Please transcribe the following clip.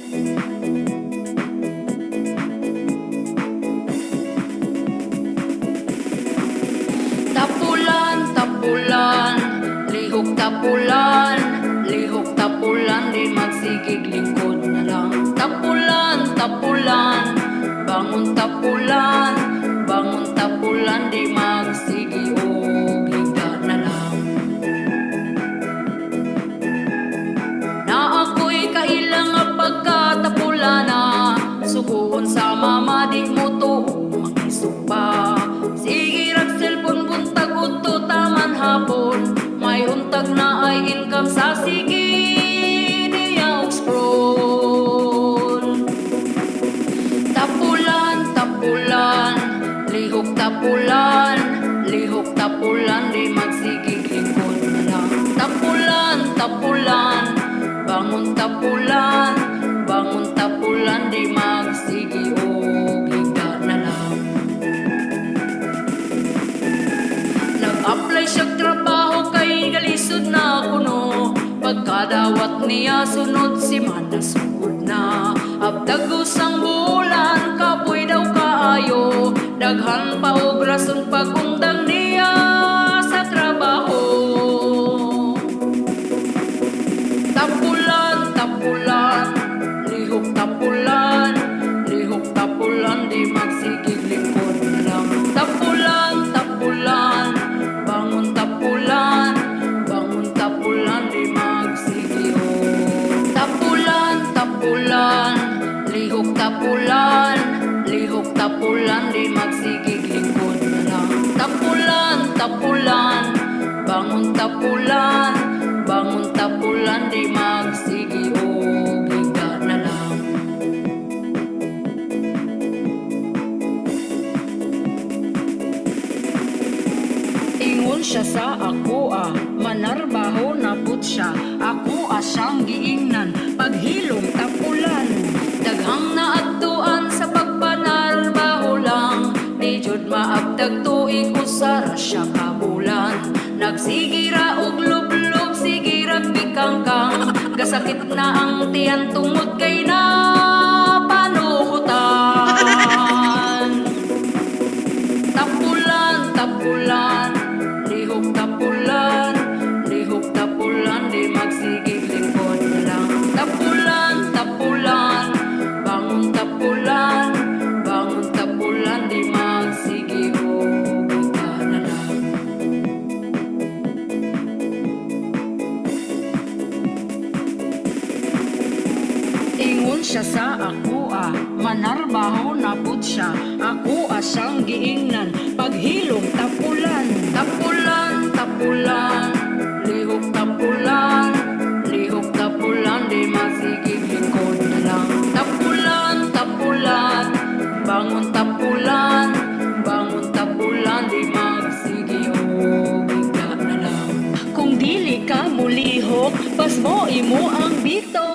Tapulan, tapulan, lihok tapulan, lihok tapulan, di magsigig lingkod na lang. Tapulan, tapulan, bangon tapulan, bangon tapulan, di magsigi og higa na lang. Na ako'y kailang nga pagkatapulana, suguon sa mama di mo to makisog pa. Sige rag cellphone buntag udto taman hapon, may untag na ay income sa sige niya og scroll. Tapulan, tapulan, lihok tapulan, lihok tapulan, di magsigig lingkod na lang. Tapulan, tapulan, bangon tapulan, bangon tapulan, di magsigi og higa na lang. Nag-apply siya trabaho kay galisod na kuno, pagkadawat niya sunod si mana sugod na. Abdag usang bulan, kapoy daw kaayo, daghan pa og rason pagundang niya sa trabaho. Tapulan, tapulan, lihok tapulan, lihok tapulan, di magsigig lingkod na lang. Tapulan, tapulan, bangon tapulan, bangon tapulan, di magsigi og. Tapulan, tapulan, lihok tapulan, lihok tapulan, di magsigig lingkod na lang. Tapulan, tapulan, bangon tapulan, bangon tapulan, di magsigi og higa na lang. Ingon siya sa ako manarbaho na pud siya, ako siyang giingnan, paghilom tapulan. Daghang naadtuan sa pagpanarbaho lang, di jud maabdag tuig usara siya kabulan. Nagsigira og lublob, sigira pikangkang, gasakit na ang tiyan tungod kay na panuhutan. Tapulan, tapulan, lihok tapulan, lihok tapulan, di magsigig lingkod na lang. Tapulan, tapulan, bangon tapulan, bangon tapulan, di magsigi og higa na lang. Ingon siya sa ako manarbaho na pud siya, ako siyang giingnan, paghilom tapulan. Tapulan, tapulan, lihok tapulan, lihok tapulan, di magsigig lingkod na lang. Tapulan, tapulan, bangon tapulan, bangon tapulan, di magsigi og higa na lang. Kung dili ka mulihok, pas mo imo ang bito.